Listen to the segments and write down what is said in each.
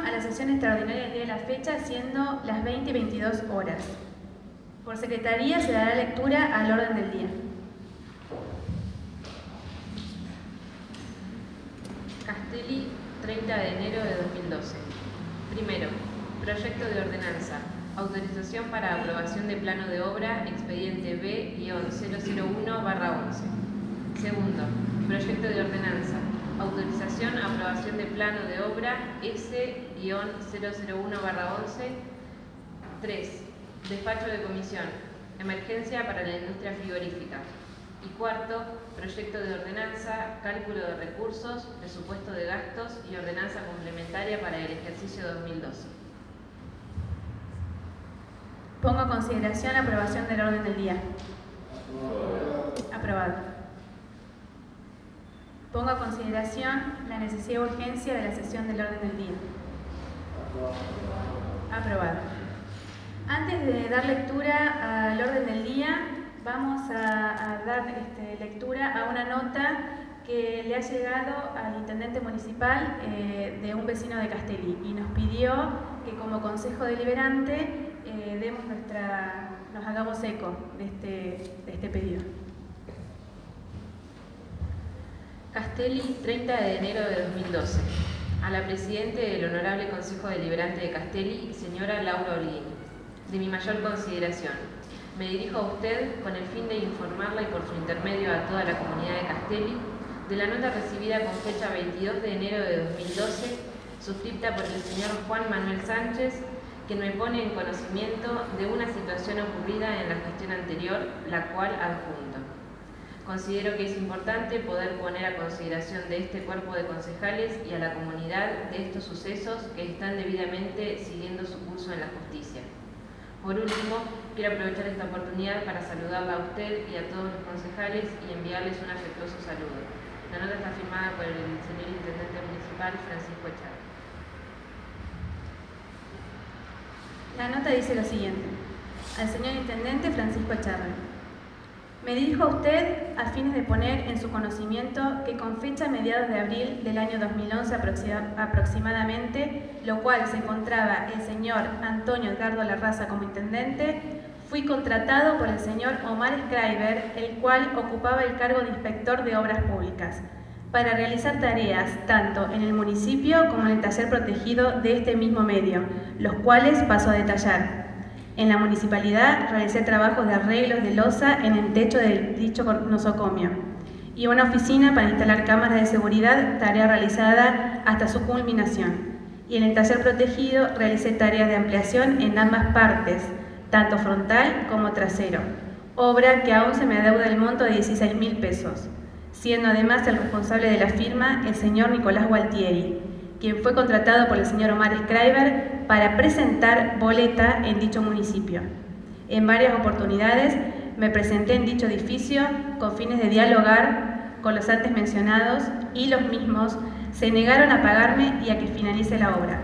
a la sesión extraordinaria del día de la fecha, siendo las 20 y 22 horas. Por secretaría se dará lectura al orden del día. Castelli, 30 de enero de 2012. Primero, proyecto de ordenanza. Autorización para aprobación de plano de obra, expediente B-001/11. Segundo, proyecto de ordenanza. Autorización a aprobación de plano de obra S-001/11. 3. Despacho de comisión. Emergencia para la industria frigorífica. Y cuarto, proyecto de ordenanza, cálculo de recursos, presupuesto de gastos y ordenanza complementaria para el ejercicio 2012. Pongo a consideración la aprobación del orden del día. Aprobado. Pongo a consideración la necesidad y urgencia de la sesión del orden del día. Aprobado. Antes de dar lectura al orden del día, vamos a dar lectura a una nota que le ha llegado al intendente municipal de un vecino de Castelli y nos pidió que como consejo deliberante nos hagamos eco de este pedido. Castelli, 30 de enero de 2012. A la Presidente del Honorable Consejo Deliberante de Castelli, señora Laura Holguín. De mi mayor consideración. Me dirijo a usted con el fin de informarla y por su intermedio a toda la comunidad de Castelli de la nota recibida con fecha 22 de enero de 2012, suscrita por el señor Juan Manuel Sánchez, que me pone en conocimiento de una situación ocurrida en la gestión anterior, la cual adjunto. Considero que es importante poder poner a consideración de este cuerpo de concejales y a la comunidad de estos sucesos que están debidamente siguiendo su curso en la justicia. Por último, quiero aprovechar esta oportunidad para saludarla a usted y a todos los concejales y enviarles un afectuoso saludo. La nota está firmada por el señor Intendente Municipal, Francisco Echarri. La nota dice lo siguiente. Al señor Intendente Francisco Echarri. Me dirijo a usted a fines de poner en su conocimiento que con fecha mediados de abril del año 2011 aproximadamente, lo cual se encontraba el señor Antonio Edgardo Larraza como intendente, fui contratado por el señor Omar Schreiber, el cual ocupaba el cargo de inspector de obras públicas, para realizar tareas tanto en el municipio como en el taller protegido de este mismo medio, los cuales paso a detallar. En la municipalidad realicé trabajos de arreglos de losa en el techo del dicho nosocomio y una oficina para instalar cámaras de seguridad, tarea realizada hasta su culminación. Y en el taller protegido realicé tareas de ampliación en ambas partes, tanto frontal como trasero, obra que aún se me adeuda el monto de 16.000 pesos, siendo además el responsable de la firma el señor Nicolás Gualtieri, quien fue contratado por el señor Omar Schreiber para presentar boleta en dicho municipio. En varias oportunidades me presenté en dicho edificio con fines de dialogar con los antes mencionados y los mismos se negaron a pagarme y a que finalice la obra.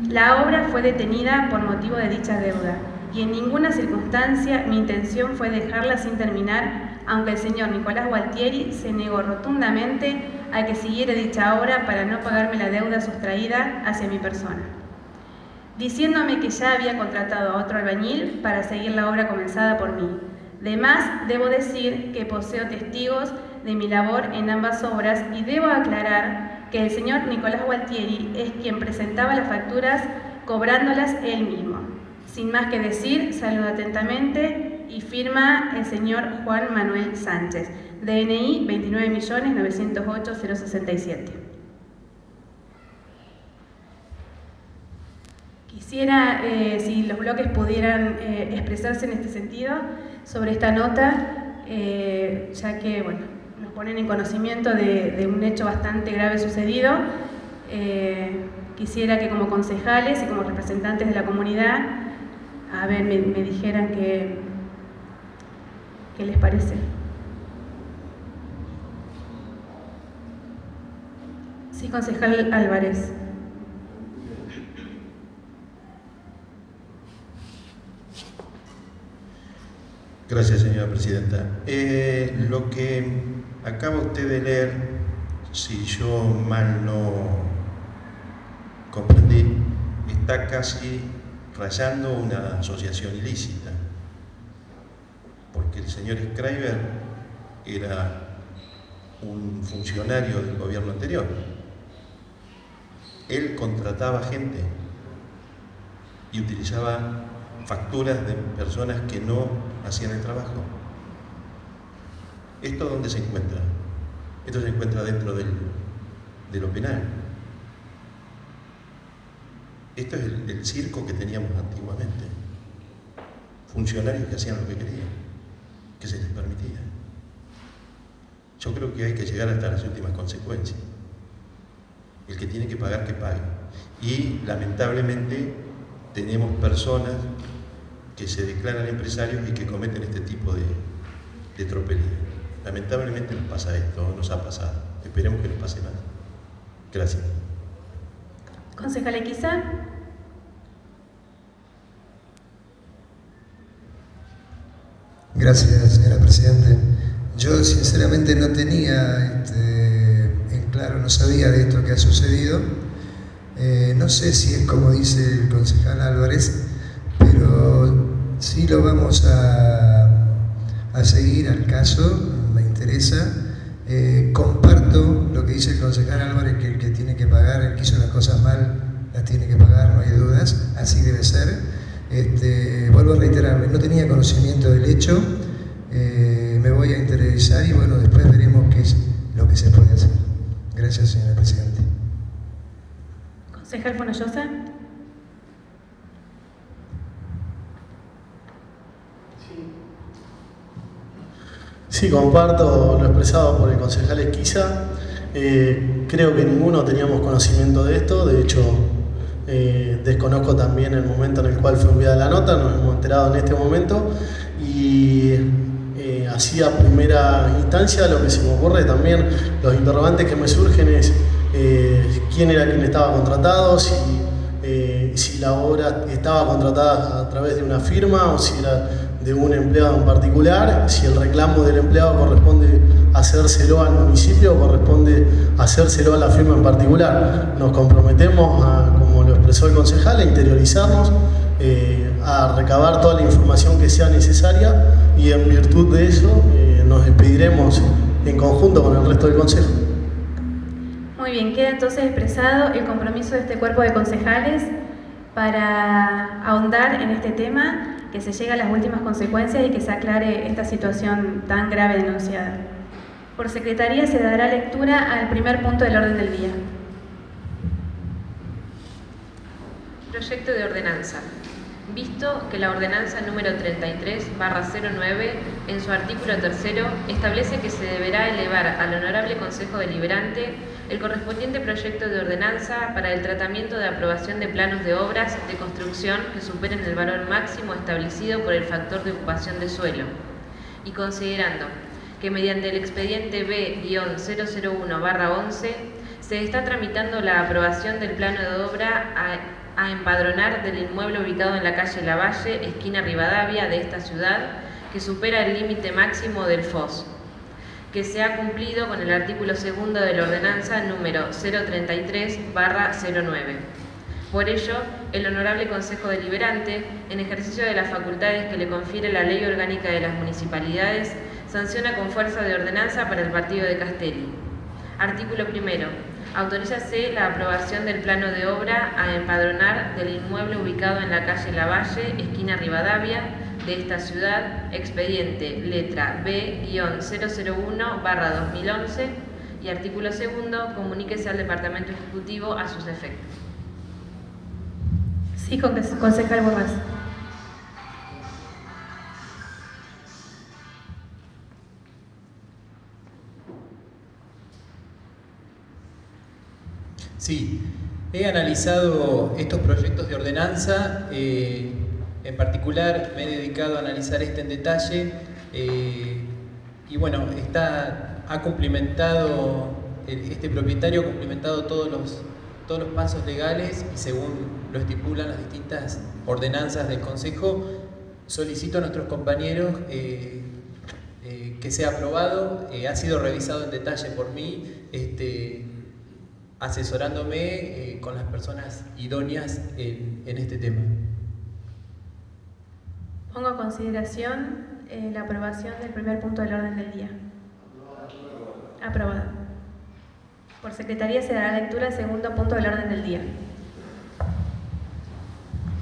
La obra fue detenida por motivo de dicha deuda y en ninguna circunstancia mi intención fue dejarla sin terminar, aunque el señor Nicolás Gualtieri se negó rotundamente a que siguiera dicha obra para no pagarme la deuda sustraída hacia mi persona, diciéndome que ya había contratado a otro albañil para seguir la obra comenzada por mí. Además, debo decir que poseo testigos de mi labor en ambas obras y debo aclarar que el señor Nicolás Gualtieri es quien presentaba las facturas cobrándolas él mismo. Sin más que decir, saludo atentamente y firma el señor Juan Manuel Sánchez, DNI 29.908.067. Quisiera, si los bloques pudieran expresarse en este sentido sobre esta nota, ya que bueno, nos ponen en conocimiento de un hecho bastante grave sucedido. Quisiera que como concejales y como representantes de la comunidad, me dijeran qué les parece. Sí, concejal Álvarez. Gracias, señora presidenta. Lo que acaba usted de leer, si yo mal no comprendí, está casi rayando una asociación ilícita, porque el señor Schreiber era un funcionario del gobierno anterior. Él contrataba gente y utilizaba facturas de personas que no hacían el trabajo. ¿Esto dónde se encuentra? Esto se encuentra dentro de lo penal. Esto es el circo que teníamos antiguamente. Funcionarios que hacían lo que querían, que se les permitía. Yo creo que hay que llegar hasta las últimas consecuencias. El que tiene que pagar, que pague. Y lamentablemente tenemos personas que se declaran empresarios y que cometen este tipo de tropelías. Lamentablemente nos pasa esto, nos ha pasado. Esperemos que no pase más. Gracias. Concejal Equiza. Gracias, señora Presidente. Yo sinceramente no tenía en claro, no sabía de esto que ha sucedido. No sé si es como dice el concejal Álvarez, pero sí lo vamos a seguir al caso, me interesa. Comparto lo que dice el concejal Álvarez, que el que tiene que pagar, el que hizo las cosas mal, las tiene que pagar, no hay dudas, así debe ser. Vuelvo a reiterarme, no tenía conocimiento del hecho, me voy a interesar y bueno, después veremos qué es lo que se puede hacer. Gracias, señora Presidenta. Concejal Fonollosa. Sí, comparto lo expresado por el concejal Esquiza. Creo que ninguno teníamos conocimiento de esto, de hecho desconozco también el momento en el cual fue enviada la nota, nos hemos enterado en este momento y así a primera instancia lo que se me ocurre también, los interrogantes que me surgen es quién era quien estaba contratado, si la obra estaba contratada a través de una firma o si era de un empleado en particular, si el reclamo del empleado corresponde hacérselo al municipio o corresponde hacérselo a la firma en particular. Nos comprometemos, como lo expresó el concejal, a interiorizarnos, a recabar toda la información que sea necesaria y en virtud de eso nos expediremos en conjunto con el resto del consejo. Muy bien, queda entonces expresado el compromiso de este cuerpo de concejales para ahondar en este tema, que se llegue a las últimas consecuencias y que se aclare esta situación tan grave denunciada. Por secretaría se dará lectura al primer punto del orden del día. Proyecto de ordenanza. Visto que la ordenanza número 33/09, en su artículo 3º, establece que se deberá elevar al Honorable Consejo Deliberante el correspondiente proyecto de ordenanza para el tratamiento de aprobación de planos de obras de construcción que superen el valor máximo establecido por el factor de ocupación de suelo, y considerando que mediante el expediente B-001/11 se está tramitando la aprobación del plano de obra a empadronar del inmueble ubicado en la calle Lavalle, esquina Rivadavia de esta ciudad, que supera el límite máximo del FOS, que se ha cumplido con el artículo 2º de la ordenanza número 033/09. Por ello, el Honorable Consejo Deliberante, en ejercicio de las facultades que le confiere la Ley Orgánica de las Municipalidades, sanciona con fuerza de ordenanza para el partido de Castelli. Artículo 1. Autorízase la aprobación del plano de obra a empadronar del inmueble ubicado en la calle Lavalle, esquina Rivadavia, de esta ciudad, expediente letra B-001/2011, y artículo 2, comuníquese al Departamento Ejecutivo a sus efectos. Sí, concejal Borrás. Sí, he analizado estos proyectos de ordenanza, en particular me he dedicado a analizar este en detalle y bueno, ha cumplimentado, este propietario ha cumplimentado todos los pasos legales y según lo estipulan las distintas ordenanzas del Consejo. Solicito a nuestros compañeros que sea aprobado, ha sido revisado en detalle por mí, asesorándome con las personas idóneas en este tema. Pongo a consideración la aprobación del primer punto del orden del día. Aprobado. Por secretaría se dará lectura al segundo punto del orden del día.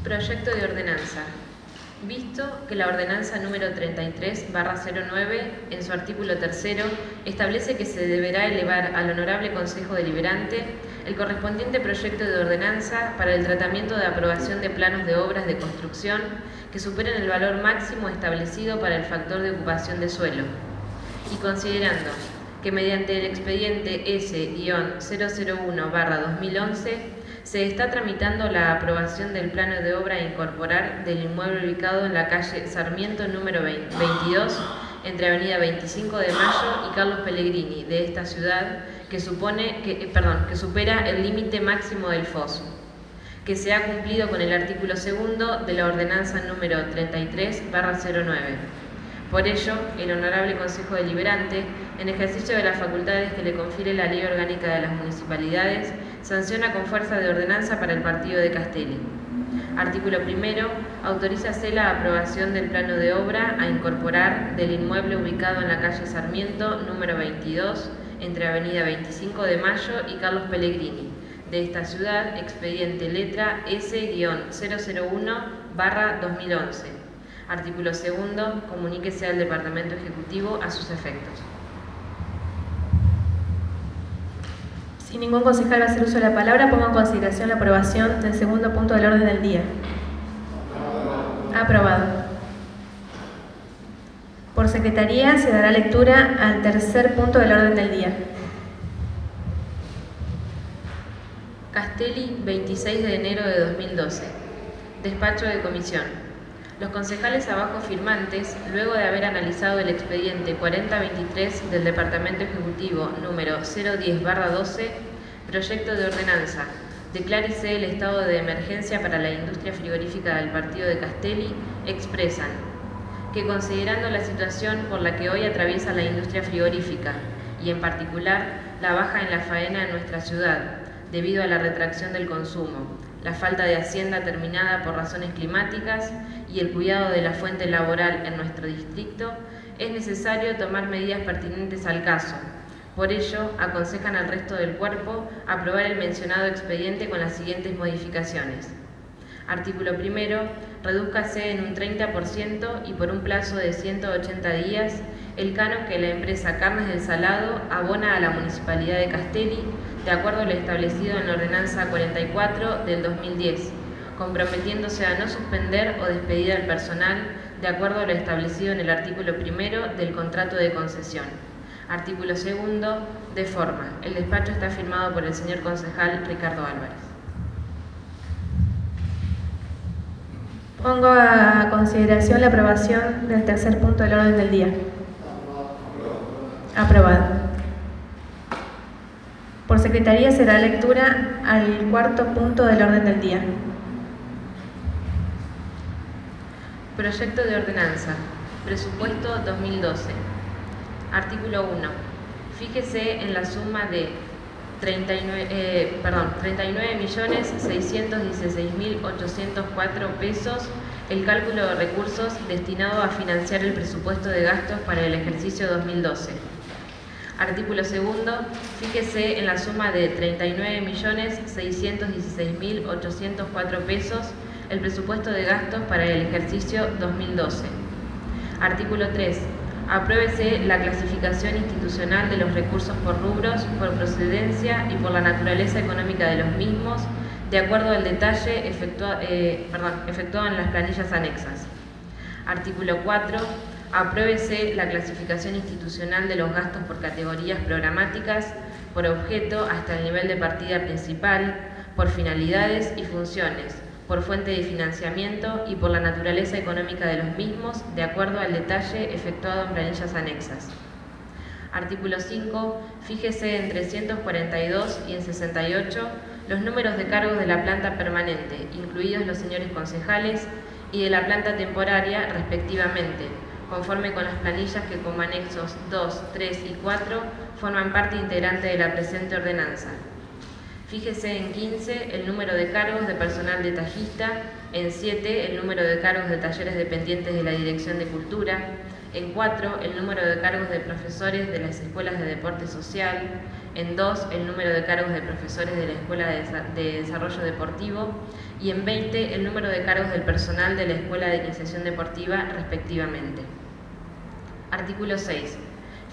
Proyecto de ordenanza. Visto que la ordenanza número 33/09, en su artículo 3, establece que se deberá elevar al Honorable Consejo Deliberante el correspondiente proyecto de ordenanza para el tratamiento de aprobación de planos de obras de construcción que superen el valor máximo establecido para el factor de ocupación de suelo, y considerando que mediante el expediente S-001/2011 se está tramitando la aprobación del plano de obra a incorporar del inmueble ubicado en la calle Sarmiento número 22, entre Avenida 25 de Mayo y Carlos Pellegrini de esta ciudad, que supera el límite máximo del foso, que se ha cumplido con el artículo 2 de la ordenanza número 33/09. Por ello, el Honorable Consejo Deliberante, en ejercicio de las facultades que le confiere la Ley Orgánica de las Municipalidades, sanciona con fuerza de ordenanza para el partido de Castelli. Artículo 1. Autorízase la aprobación del plano de obra a incorporar del inmueble ubicado en la calle Sarmiento número 22, entre Avenida 25 de Mayo y Carlos Pellegrini de esta ciudad, expediente letra S-001/2011. Artículo 2. Comuníquese al Departamento Ejecutivo a sus efectos. Si ningún concejal va a hacer uso de la palabra, pongo en consideración la aprobación del segundo punto del orden del día. Aprobado. Por secretaría se dará lectura al tercer punto del orden del día. Castelli, 26 de enero de 2012. Despacho de comisión. Los concejales abajo firmantes, luego de haber analizado el expediente 4023 del Departamento Ejecutivo número 010/12, proyecto de ordenanza, declárese el estado de emergencia para la industria frigorífica del partido de Castelli, expresan que, considerando la situación por la que hoy atraviesa la industria frigorífica y en particular la baja en la faena en nuestra ciudad debido a la retracción del consumo, la falta de hacienda terminada por razones climáticas y el cuidado de la fuente laboral en nuestro distrito, es necesario tomar medidas pertinentes al caso. Por ello, aconsejan al resto del cuerpo aprobar el mencionado expediente con las siguientes modificaciones. Artículo 1. Redúzcase en un 30% y por un plazo de 180 días el canon que la empresa Carnes del Salado abona a la Municipalidad de Castelli, de acuerdo a lo establecido en la Ordenanza 44 del 2010, comprometiéndose a no suspender o despedir al personal de acuerdo a lo establecido en el artículo 1 del contrato de concesión. Artículo 2. De forma. El despacho está firmado por el señor concejal Ricardo Álvarez. Pongo a consideración la aprobación del tercer punto del orden del día. Aprobado. Por secretaría se dará lectura al cuarto punto del orden del día. Proyecto de ordenanza. Presupuesto 2012. Artículo 1. Fíjese en la suma de 39.616.804 pesos el cálculo de recursos destinado a financiar el presupuesto de gastos para el ejercicio 2012. Artículo 2. Fíjese en la suma de 39.616.804 pesos el presupuesto de gastos para el ejercicio 2012. Artículo 3. Apruébese la clasificación institucional de los recursos por rubros, por procedencia y por la naturaleza económica de los mismos, de acuerdo al detalle efectuado en las planillas anexas. Artículo 4. Apruébese la clasificación institucional de los gastos por categorías programáticas, por objeto hasta el nivel de partida principal, por finalidades y funciones, por fuente de financiamiento y por la naturaleza económica de los mismos, de acuerdo al detalle efectuado en planillas anexas. Artículo 5. Fíjese en 342 y en 68 los números de cargos de la planta permanente, incluidos los señores concejales, y de la planta temporaria, respectivamente, conforme con las planillas que como anexos 2, 3 y 4 forman parte integrante de la presente ordenanza. Fíjese en 15 el número de cargos de personal detallista, en 7 el número de cargos de talleres dependientes de la Dirección de Cultura, en 4 el número de cargos de profesores de las escuelas de deporte social, en 2 el número de cargos de profesores de la Escuela de Desarrollo Deportivo y en 20 el número de cargos del personal de la Escuela de Iniciación Deportiva respectivamente. Artículo 6.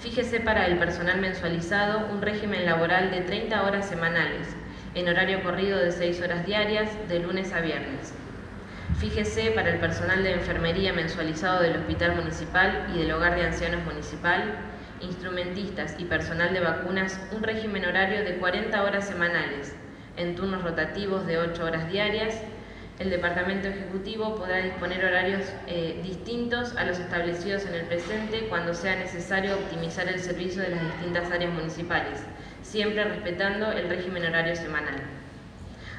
Fíjese para el personal mensualizado un régimen laboral de 30 horas semanales, en horario corrido de 6 horas diarias, de lunes a viernes. Fíjese para el personal de enfermería mensualizado del Hospital Municipal y del Hogar de Ancianos Municipal, instrumentistas y personal de vacunas un régimen horario de 40 horas semanales, en turnos rotativos de 8 horas diarias. El Departamento Ejecutivo podrá disponer horarios distintos a los establecidos en el presente cuando sea necesario optimizar el servicio de las distintas áreas municipales, siempre respetando el régimen horario semanal.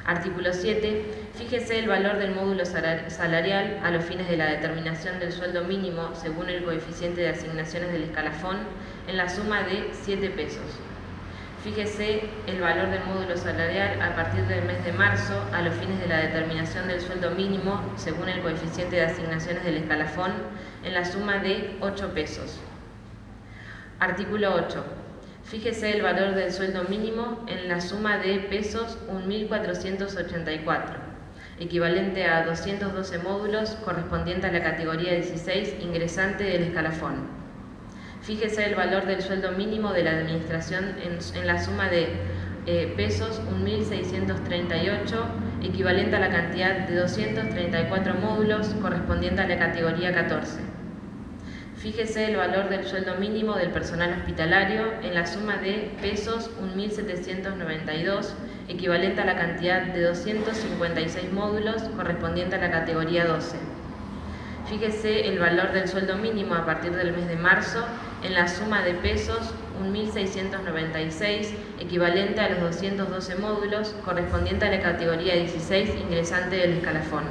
Artículo 7. Fíjese el valor del módulo salarial a los fines de la determinación del sueldo mínimo según el coeficiente de asignaciones del escalafón en la suma de 7 pesos. Fíjese el valor del módulo salarial a partir del mes de marzo a los fines de la determinación del sueldo mínimo según el coeficiente de asignaciones del escalafón en la suma de 8 pesos. Artículo 8. Fíjese el valor del sueldo mínimo en la suma de pesos 1.484, equivalente a 212 módulos correspondiente a la categoría 16 ingresante del escalafón. Fíjese el valor del sueldo mínimo de la Administración en la suma de pesos 1.638, equivalente a la cantidad de 234 módulos correspondiente a la categoría 14. Fíjese el valor del sueldo mínimo del personal hospitalario en la suma de pesos 1.792, equivalente a la cantidad de 256 módulos correspondiente a la categoría 12. Fíjese el valor del sueldo mínimo a partir del mes de marzo en la suma de pesos 1.696, equivalente a los 212 módulos correspondiente a la categoría 16 ingresante del escalafón.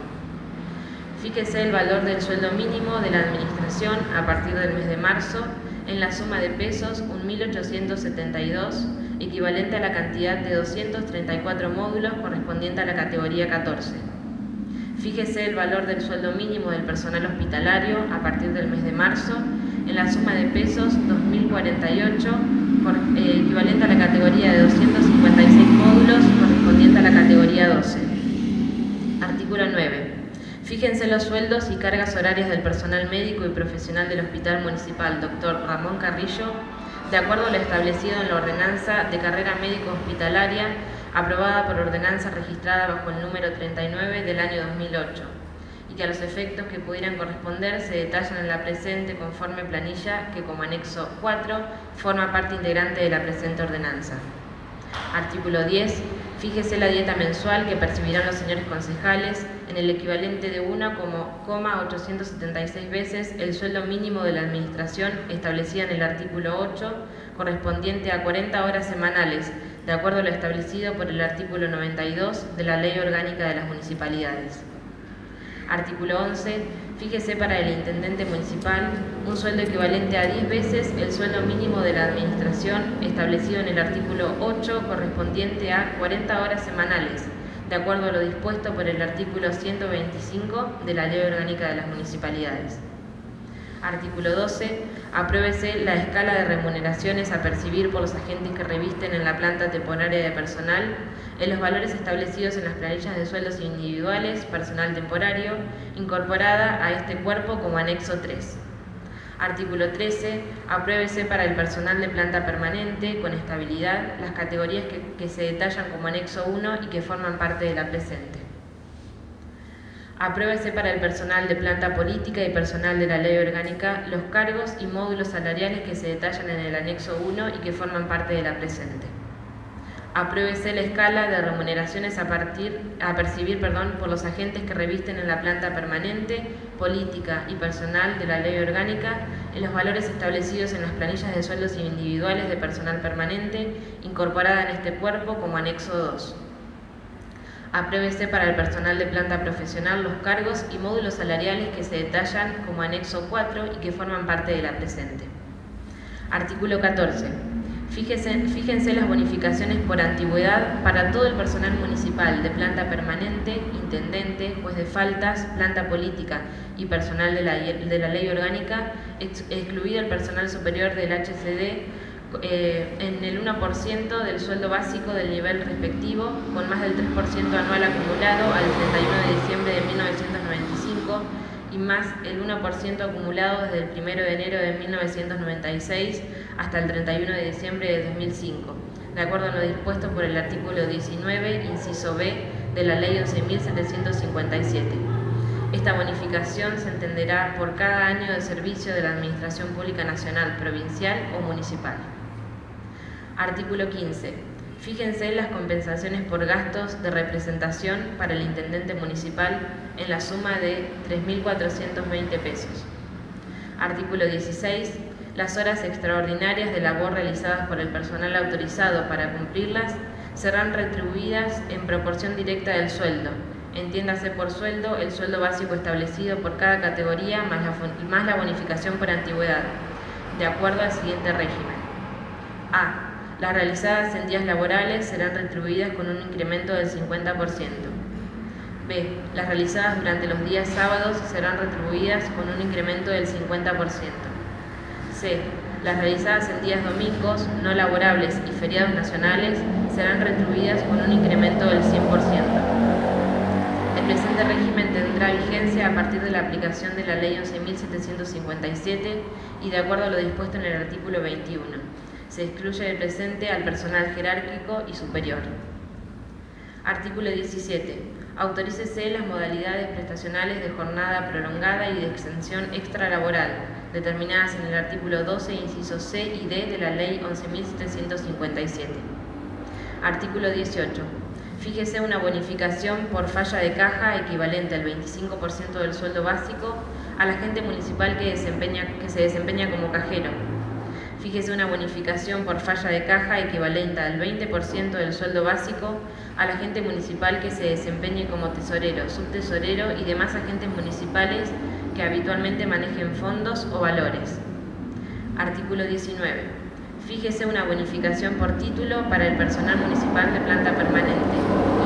Fíjese el valor del sueldo mínimo de la Administración a partir del mes de marzo en la suma de pesos 1.872, equivalente a la cantidad de 234 módulos correspondiente a la categoría 14. Fíjese el valor del sueldo mínimo del personal hospitalario a partir del mes de marzo en la suma de pesos 2.048, equivalente a la categoría de 256 módulos correspondiente a la categoría 12. Artículo 9. Fíjense los sueldos y cargas horarias del personal médico y profesional del Hospital Municipal Dr. Ramón Carrillo, de acuerdo a lo establecido en la Ordenanza de Carrera Médico Hospitalaria, aprobada por ordenanza registrada bajo el número 39 del año 2008, y que a los efectos que pudieran corresponder se detallan en la presente conforme planilla que como anexo 4 forma parte integrante de la presente ordenanza. Artículo 10. Fíjese la dieta mensual que percibirán los señores concejales en el equivalente de 1,876 veces el sueldo mínimo de la Administración establecida en el artículo 8, correspondiente a 40 horas semanales, de acuerdo a lo establecido por el artículo 92 de la Ley Orgánica de las Municipalidades. Artículo 11. Fíjese para el Intendente Municipal un sueldo equivalente a 10 veces el sueldo mínimo de la Administración establecido en el artículo 8, correspondiente a 40 horas semanales, de acuerdo a lo dispuesto por el artículo 125 de la Ley Orgánica de las Municipalidades. Artículo 12. Apruébese la escala de remuneraciones a percibir por los agentes que revisten en la planta temporaria de personal en los valores establecidos en las planillas de sueldos individuales, personal temporario, incorporada a este cuerpo como anexo 3. Artículo 13. Apruébese para el personal de planta permanente con estabilidad las categorías que se detallan como anexo 1 y que forman parte de la presente. Apruébese para el personal de planta política y personal de la Ley Orgánica los cargos y módulos salariales que se detallan en el anexo 1 y que forman parte de la presente. Apruébese la escala de remuneraciones a percibir por los agentes que revisten en la planta permanente, política y personal de la Ley Orgánica en los valores establecidos en las planillas de sueldos individuales de personal permanente, incorporada en este cuerpo como anexo 2. Apruébese para el personal de planta profesional los cargos y módulos salariales que se detallan como anexo 4 y que forman parte de la presente. Artículo 14. Fíjense las bonificaciones por antigüedad para todo el personal municipal de planta permanente, intendente, juez de faltas, planta política y personal de la ley orgánica, excluido el personal superior del HCD, en el 1% del sueldo básico del nivel respectivo, con más del 3% anual acumulado al 31 de diciembre de 1995 y más el 1% acumulado desde el 1 de enero de 1996 hasta el 31 de diciembre de 2005, de acuerdo a lo dispuesto por el artículo 19, inciso B, de la Ley 11.757. Esta bonificación se entenderá por cada año de servicio de la Administración Pública Nacional, provincial o municipal. Artículo 15. Fíjense las compensaciones por gastos de representación para el intendente municipal en la suma de 3.420 pesos. Artículo 16. Las horas extraordinarias de labor realizadas por el personal autorizado para cumplirlas serán retribuidas en proporción directa del sueldo. Entiéndase por sueldo el sueldo básico establecido por cada categoría más la bonificación por antigüedad, de acuerdo al siguiente régimen. A. Las realizadas en días laborales serán retribuidas con un incremento del 50%. B. Las realizadas durante los días sábados serán retribuidas con un incremento del 50%. C. Las realizadas en días domingos, no laborables y feriados nacionales serán retribuidas con un incremento del 100%. El presente régimen tendrá vigencia a partir de la aplicación de la Ley 11.757 y de acuerdo a lo dispuesto en el artículo 21. Se excluye del presente al personal jerárquico y superior. Artículo 17. Autorícese las modalidades prestacionales de jornada prolongada y de extensión extralaboral, determinadas en el artículo 12, incisos C y D de la Ley 11.757. Artículo 18. Fíjese una bonificación por falla de caja equivalente al 25% del sueldo básico a la gente municipal que se desempeña como cajero. Fíjese una bonificación por falla de caja equivalente al 20% del sueldo básico a la gente municipal que se desempeñe como tesorero, subtesorero y demás agentes municipales que habitualmente manejen fondos o valores. Artículo 19. Fíjese una bonificación por título para el personal municipal de planta permanente,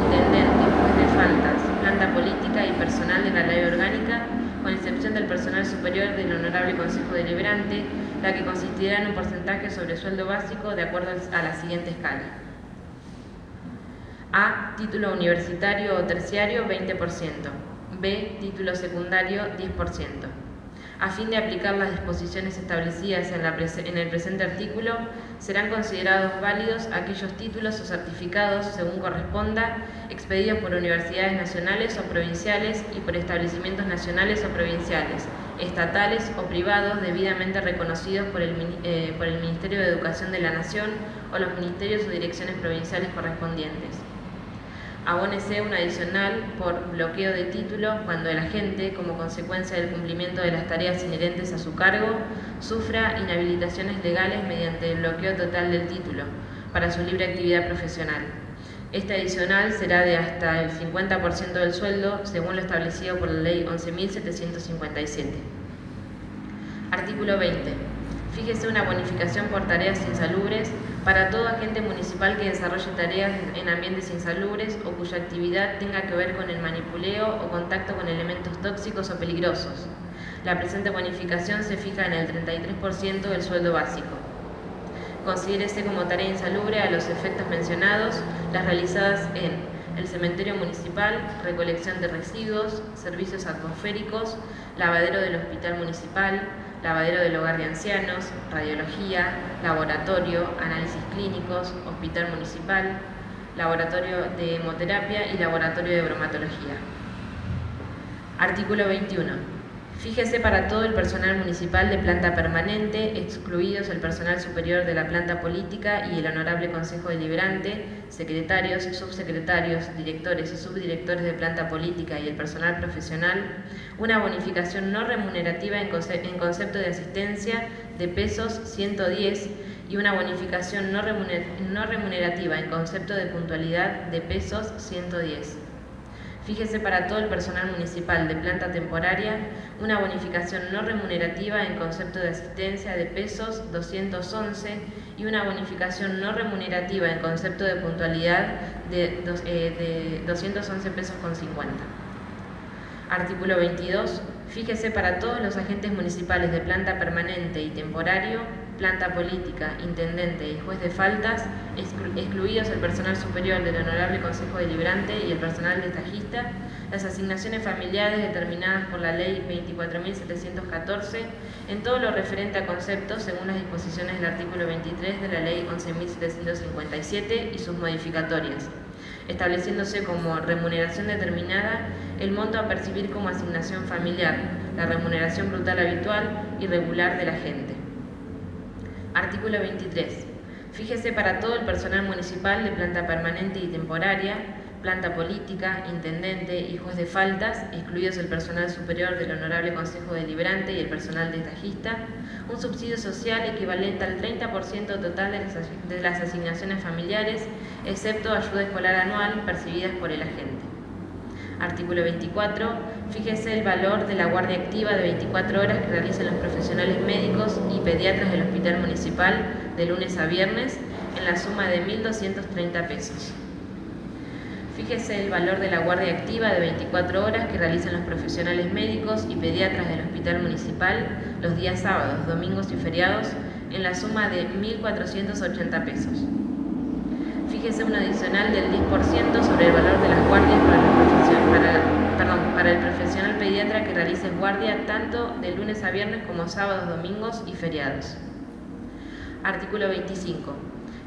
intendente, juez de faltas, planta política y personal de la ley orgánica, con excepción del personal superior del Honorable Consejo Deliberante, la que consistirá en un porcentaje sobre sueldo básico de acuerdo a la siguiente escala. A. Título universitario o terciario, 20%. B. Título secundario, 10%. A fin de aplicar las disposiciones establecidas en el presente artículo, serán considerados válidos aquellos títulos o certificados, según corresponda, expedidos por universidades nacionales o provinciales y por establecimientos nacionales o provinciales, estatales o privados debidamente reconocidos por el Ministerio de Educación de la Nación o los ministerios o direcciones provinciales correspondientes. Abónese un adicional por bloqueo de título cuando el agente, como consecuencia del cumplimiento de las tareas inherentes a su cargo, sufra inhabilitaciones legales mediante el bloqueo total del título para su libre actividad profesional. Este adicional será de hasta el 50% del sueldo, según lo establecido por la Ley 11.757. Artículo 20. Fíjese una bonificación por tareas insalubres para todo agente municipal que desarrolle tareas en ambientes insalubres o cuya actividad tenga que ver con el manipuleo o contacto con elementos tóxicos o peligrosos. La presente bonificación se fija en el 33% del sueldo básico. Considérese como tarea insalubre a los efectos mencionados las realizadas en el cementerio municipal, recolección de residuos, servicios atmosféricos, lavadero del hospital municipal, lavadero del hogar de ancianos, radiología, laboratorio, análisis clínicos, hospital municipal, laboratorio de hemoterapia y laboratorio de bromatología. Artículo 21. Fíjese para todo el personal municipal de planta permanente, excluidos el personal superior de la planta política y el Honorable Consejo Deliberante, secretarios, subsecretarios, directores y subdirectores de planta política y el personal profesional, una bonificación no remunerativa en concepto de asistencia de pesos 110 y una bonificación no remunerativa en concepto de puntualidad de pesos 110. Fíjese para todo el personal municipal de planta temporaria una bonificación no remunerativa en concepto de asistencia de pesos 211 y una bonificación no remunerativa en concepto de puntualidad de 211 pesos con 50. Artículo 22. Fíjese para todos los agentes municipales de planta permanente y temporario, planta política, intendente y juez de faltas, excluidos el personal superior del Honorable Consejo Deliberante y el personal destajista, las asignaciones familiares determinadas por la Ley 24.714 en todo lo referente a conceptos según las disposiciones del artículo 23 de la Ley 11.757 y sus modificatorias, estableciéndose como remuneración determinada el monto a percibir como asignación familiar, la remuneración brutal habitual y regular del agente. Artículo 23. Fíjese para todo el personal municipal de planta permanente y temporaria, planta política, intendente y juez de faltas, excluidos el personal superior del Honorable Consejo Deliberante y el personal destajista, un subsidio social equivalente al 30% total de las asignaciones familiares, excepto ayuda escolar anual percibidas por el agente. Artículo 24. Fíjese el valor de la guardia activa de 24 horas que realizan los profesionales médicos y pediatras del Hospital Municipal de lunes a viernes en la suma de 1.230 pesos. Fíjese el valor de la guardia activa de 24 horas que realizan los profesionales médicos y pediatras del Hospital Municipal los días sábados, domingos y feriados en la suma de 1.480 pesos. Fíjese un adicional del 10% sobre el valor de las guardias para el profesional pediatra que realice guardia tanto de lunes a viernes como sábados, domingos y feriados. Artículo 25.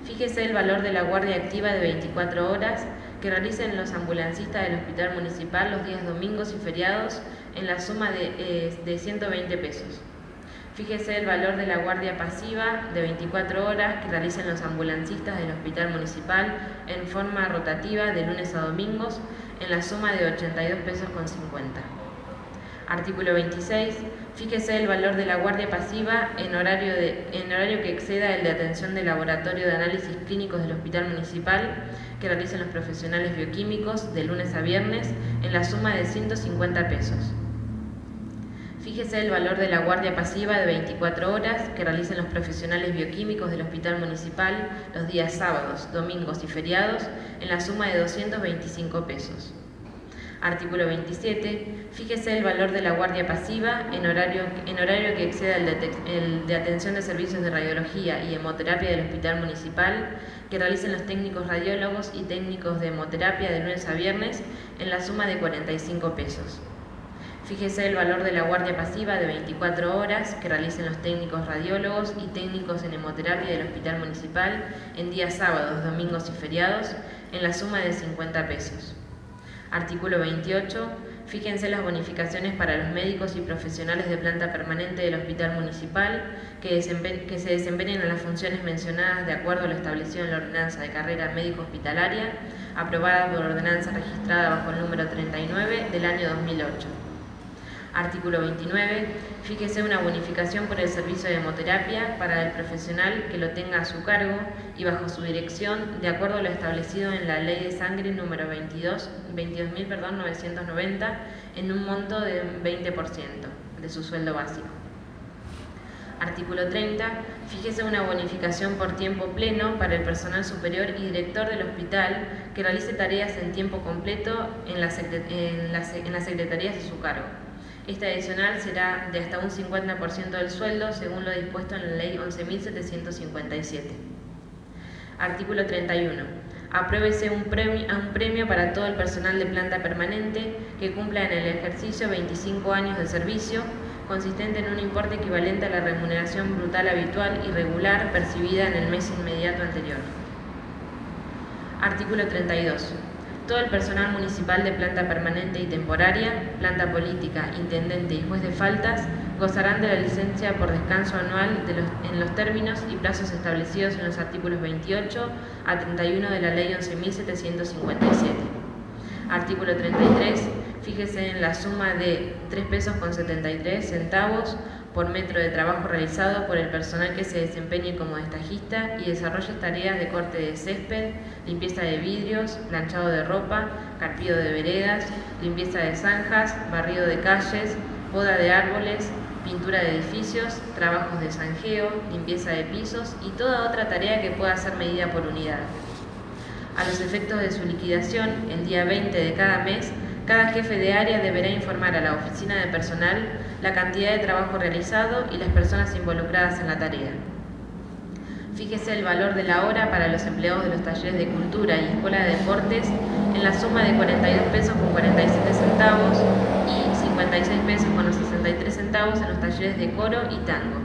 Fíjese el valor de la guardia activa de 24 horas que realicen los ambulancistas del Hospital Municipal los días domingos y feriados en la suma de 120 pesos. Fíjese el valor de la guardia pasiva de 24 horas que realicen los ambulancistas del Hospital Municipal en forma rotativa de lunes a domingos en la suma de 82 pesos con 50. Artículo 26. Fíjese el valor de la guardia pasiva en horario que exceda el de atención del laboratorio de análisis clínicos del Hospital Municipal que realicen los profesionales bioquímicos de lunes a viernes en la suma de 150 pesos. Fíjese el valor de la guardia pasiva de 24 horas que realicen los profesionales bioquímicos del Hospital Municipal los días sábados, domingos y feriados en la suma de 225 pesos. Artículo 27. Fíjese el valor de la guardia pasiva en horario que exceda el de atención de servicios de radiología y hemoterapia del Hospital Municipal que realicen los técnicos radiólogos y técnicos de hemoterapia de lunes a viernes en la suma de 45 pesos. Fíjese el valor de la guardia pasiva de 24 horas que realicen los técnicos radiólogos y técnicos en hemoterapia del Hospital Municipal en días sábados, domingos y feriados en la suma de 50 pesos. Artículo 28. Fíjense las bonificaciones para los médicos y profesionales de planta permanente del Hospital Municipal que se desempeñen en las funciones mencionadas de acuerdo a lo establecido en la ordenanza de carrera médico-hospitalaria aprobada por ordenanza registrada bajo el número 39 del año 2008. Artículo 29. Fíjese una bonificación por el servicio de hemoterapia para el profesional que lo tenga a su cargo y bajo su dirección, de acuerdo a lo establecido en la Ley de Sangre número 22.990, en un monto de 20% de su sueldo básico. Artículo 30. Fíjese una bonificación por tiempo pleno para el personal superior y director del hospital que realice tareas en tiempo completo en las secretarías de su cargo. Este adicional será de hasta un 50% del sueldo, según lo dispuesto en la Ley 11.757. Artículo 31. Apruébese un premio para todo el personal de planta permanente que cumpla en el ejercicio 25 años de servicio, consistente en un importe equivalente a la remuneración brutal habitual y regular percibida en el mes inmediato anterior. Artículo 32. Todo el personal municipal de planta permanente y temporaria, planta política, intendente y juez de faltas gozarán de la licencia por descanso anual en los términos y plazos establecidos en los artículos 28 a 31 de la Ley 11.757. Artículo 33. Fíjese en la suma de 3 pesos con 73 centavos por metro de trabajo realizado por el personal que se desempeñe como destajista y desarrolle tareas de corte de césped, limpieza de vidrios, planchado de ropa, carpido de veredas, limpieza de zanjas, barrido de calles, poda de árboles, pintura de edificios, trabajos de zanjeo, limpieza de pisos y toda otra tarea que pueda ser medida por unidad. A los efectos de su liquidación, el día 20 de cada mes, cada jefe de área deberá informar a la oficina de personal la cantidad de trabajo realizado y las personas involucradas en la tarea. Fíjese el valor de la hora para los empleados de los talleres de cultura y escuela de deportes en la suma de 42 pesos con 47 centavos y 56 pesos con los 63 centavos en los talleres de coro y tango.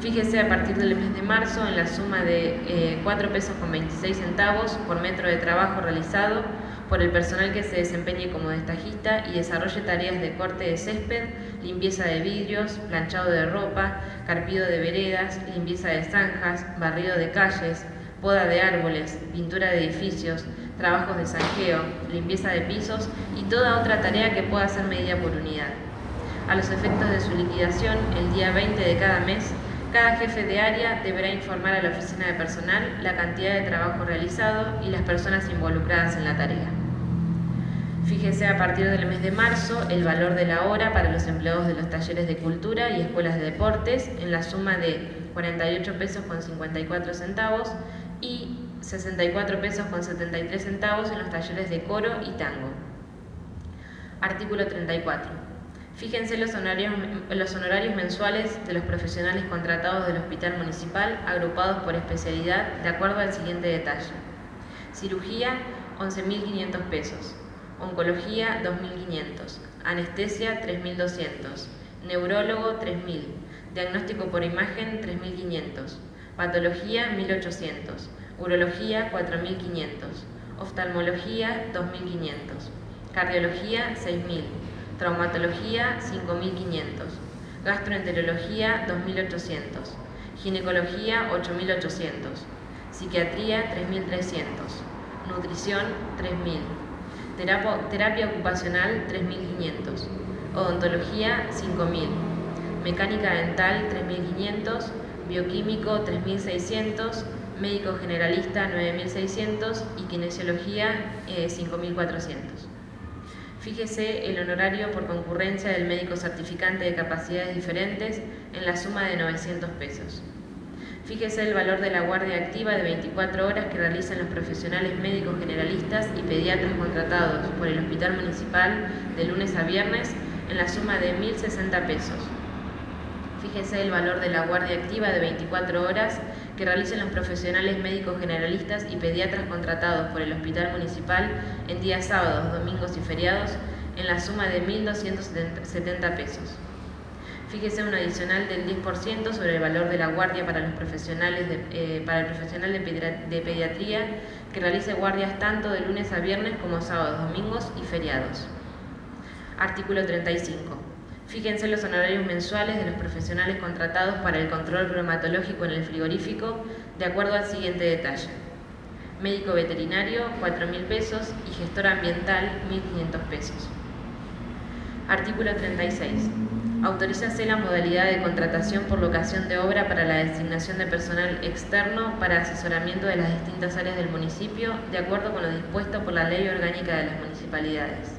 Fíjese a partir del mes de marzo en la suma de 4 pesos con 26 centavos por metro de trabajo realizado por el personal que se desempeñe como destajista y desarrolle tareas de corte de césped, limpieza de vidrios, planchado de ropa, carpido de veredas, limpieza de zanjas, barrido de calles, poda de árboles, pintura de edificios, trabajos de zanjeo, limpieza de pisos y toda otra tarea que pueda ser medida por unidad. A los efectos de su liquidación, el día 20 de cada mes, cada jefe de área deberá informar a la oficina de personal la cantidad de trabajo realizado y las personas involucradas en la tarea. Fíjese a partir del mes de marzo el valor de la hora para los empleados de los talleres de cultura y escuelas de deportes en la suma de 48 pesos con 54 centavos y 64 pesos con 73 centavos en los talleres de coro y tango. Artículo 34. Fíjense los honorarios mensuales de los profesionales contratados del Hospital Municipal agrupados por especialidad de acuerdo al siguiente detalle. Cirugía, 11.500 pesos. Oncología, 2.500. Anestesia, 3.200. Neurólogo, 3.000. Diagnóstico por imagen, 3.500. Patología, 1.800. Urología, 4.500. Oftalmología, 2.500. Cardiología, 6.000. Traumatología, 5.500. Gastroenterología, 2.800. Ginecología, 8.800. Psiquiatría, 3.300. Nutrición, 3.000. Terapia ocupacional, 3.500. Odontología, 5.000. Mecánica dental, 3.500. Bioquímico, 3.600. Médico generalista, 9.600. Y kinesiología, 5.400. Fíjese el honorario por concurrencia del médico certificante de capacidades diferentes en la suma de 900 pesos. Fíjese el valor de la guardia activa de 24 horas que realizan los profesionales médicos generalistas y pediatras contratados por el Hospital Municipal de lunes a viernes en la suma de 1.060 pesos. Fíjese el valor de la guardia activa de 24 horas que realicen los profesionales médicos generalistas y pediatras contratados por el Hospital Municipal en días sábados, domingos y feriados en la suma de 1.270 pesos. Fíjese un adicional del 10% sobre el valor de la guardia para los profesionales para el profesional de pediatría que realice guardias tanto de lunes a viernes como sábados, domingos y feriados. Artículo 35. Fíjense los honorarios mensuales de los profesionales contratados para el control bromatológico en el frigorífico de acuerdo al siguiente detalle. Médico veterinario, 4.000 pesos y gestor ambiental, 1.500 pesos. Artículo 36. Autorízase la modalidad de contratación por locación de obra para la designación de personal externo para asesoramiento de las distintas áreas del municipio de acuerdo con lo dispuesto por la Ley Orgánica de las Municipalidades.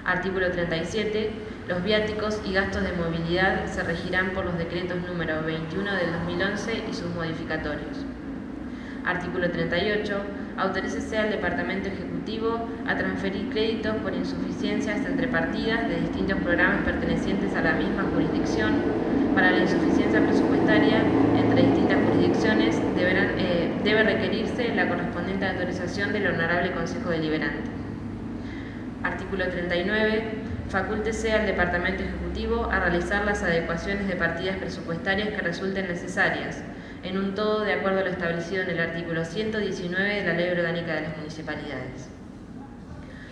Artículo 37. Los viáticos y gastos de movilidad se regirán por los decretos número 21 del 2011 y sus modificatorios. Artículo 38. Autorícese al Departamento Ejecutivo a transferir créditos por insuficiencias entre partidas de distintos programas pertenecientes a la misma jurisdicción. Para la insuficiencia presupuestaria entre distintas jurisdicciones debe requerirse la correspondiente autorización del Honorable Consejo Deliberante. Artículo 39. Facúltese al Departamento Ejecutivo a realizar las adecuaciones de partidas presupuestarias que resulten necesarias, en un todo de acuerdo a lo establecido en el artículo 119 de la Ley Orgánica de las Municipalidades.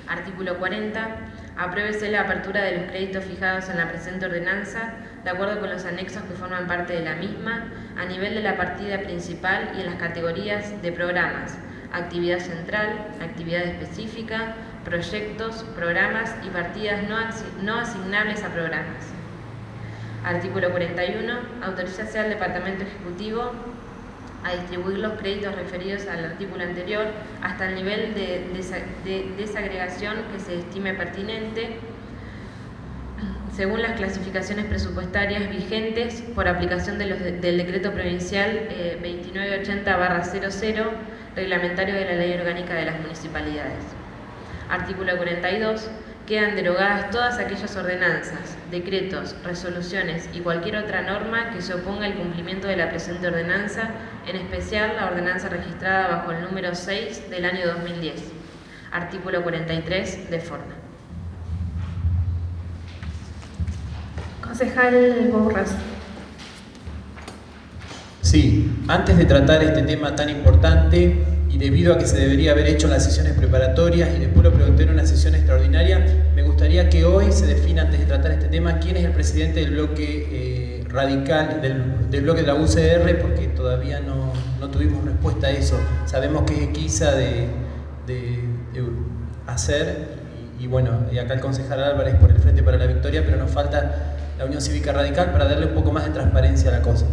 Artículo 40. Apruébese la apertura de los créditos fijados en la presente ordenanza, de acuerdo con los anexos que forman parte de la misma, a nivel de la partida principal y en las categorías de programas, actividad central, actividad específica, proyectos, programas y partidas no asignables a programas. Artículo 41. Autorízase al Departamento Ejecutivo a distribuir los créditos referidos al artículo anterior hasta el nivel de desagregación que se estime pertinente, según las clasificaciones presupuestarias vigentes por aplicación del Decreto Provincial 2980/00, reglamentario de la Ley Orgánica de las Municipalidades. Artículo 42. Quedan derogadas todas aquellas ordenanzas, decretos, resoluciones y cualquier otra norma que se oponga al cumplimiento de la presente ordenanza, en especial la ordenanza registrada bajo el número 6 del año 2010. Artículo 43. De forma. Concejal Bourras. Sí, antes de tratar este tema tan importante, y debido a que se debería haber hecho en las sesiones preparatorias y después lo pregunté en una sesión extraordinaria, me gustaría que hoy se defina, antes de tratar este tema, quién es el presidente del bloque radical, del bloque de la UCR, porque todavía no tuvimos respuesta a eso. Sabemos que es Equiza de hacer, y bueno, y acá el concejal Álvarez por el Frente para la Victoria, pero nos falta la Unión Cívica Radical para darle un poco más de transparencia a la cosa.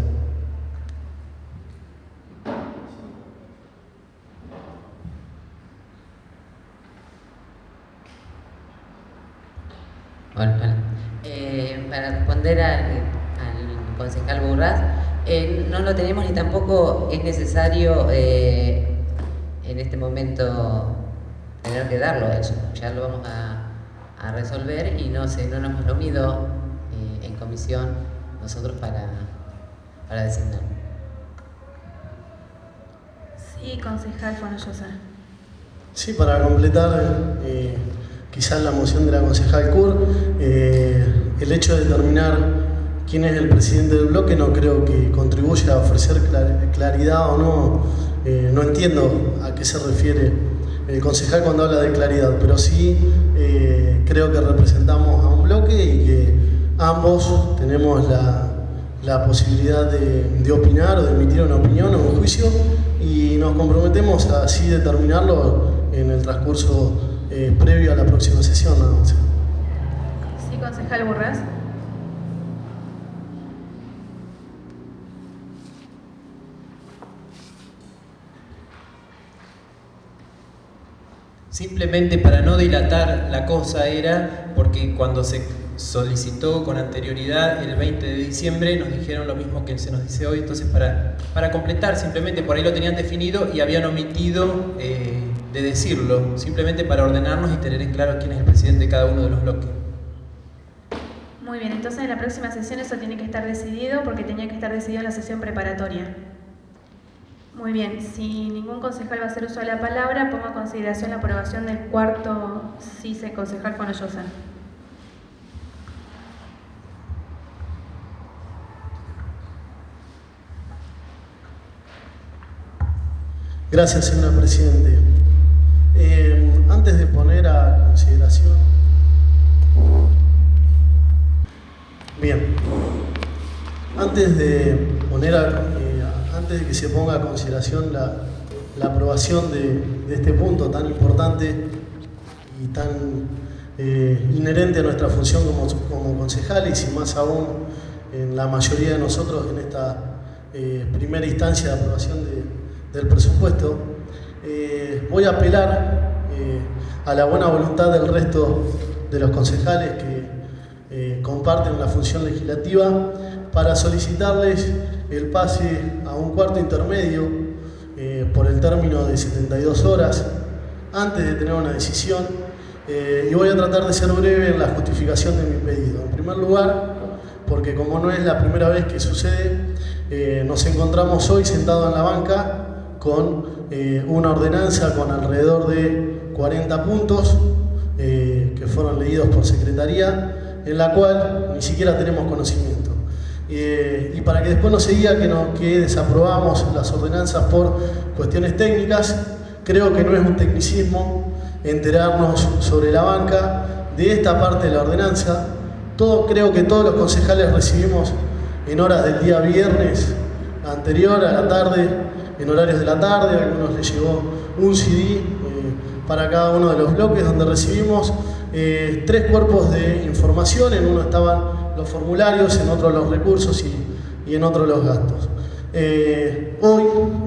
Bueno, para responder al concejal Bourras, no lo tenemos ni tampoco es necesario en este momento tener que darlo. Ya lo vamos a resolver y no nos hemos reunido en comisión nosotros para designarlo. Sí, concejal Fonollosa. Sí, para completar quizás la moción de la concejal Kur, el hecho de determinar quién es el presidente del bloque no creo que contribuya a ofrecer claridad o no. No entiendo a qué se refiere el concejal cuando habla de claridad, pero sí creo que representamos a un bloque y que ambos tenemos la posibilidad de opinar o de emitir una opinión o un juicio, y nos comprometemos a así determinarlo en el transcurso previo a la próxima sesión. ¿No? Sí, concejal Bourras. Simplemente para no dilatar la cosa era porque cuando se solicitó con anterioridad el 20 de diciembre nos dijeron lo mismo que se nos dice hoy, entonces para completar simplemente por ahí lo tenían definido y habían omitido de decirlo, simplemente para ordenarnos y tener en claro quién es el presidente de cada uno de los bloques. Muy bien, entonces en la próxima sesión eso tiene que estar decidido porque tenía que estar decidido en la sesión preparatoria. Muy bien, si ningún concejal va a hacer uso de la palabra, pongo a consideración la aprobación del cuarto CICE, concejal Fonollosa. Gracias, señora Presidente. Antes de poner a consideración... Bien. Antes de que se ponga a consideración la aprobación de este punto tan importante y tan inherente a nuestra función como concejales, y más aún en la mayoría de nosotros en esta primera instancia de aprobación del presupuesto, voy a apelar a la buena voluntad del resto de los concejales que comparten la función legislativa para solicitarles el pase a un cuarto intermedio por el término de 72 horas antes de tener una decisión, y voy a tratar de ser breve en la justificación de mi pedido. En primer lugar, porque como no es la primera vez que sucede, nos encontramos hoy sentados en la banca con una ordenanza con alrededor de 40 puntos que fueron leídos por Secretaría, en la cual ni siquiera tenemos conocimiento. Y para que después no se diga que desaprobamos las ordenanzas por cuestiones técnicas, creo que no es un tecnicismo enterarnos sobre la banca de esta parte de la ordenanza. Creo que todos los concejales recibimos en horas del día viernes anterior a la tarde, en horarios de la tarde, a algunos les llegó un CD para cada uno de los bloques, donde recibimos 3 cuerpos de información. En uno estaban los formularios, en otros los recursos y en otros los gastos. Hoy,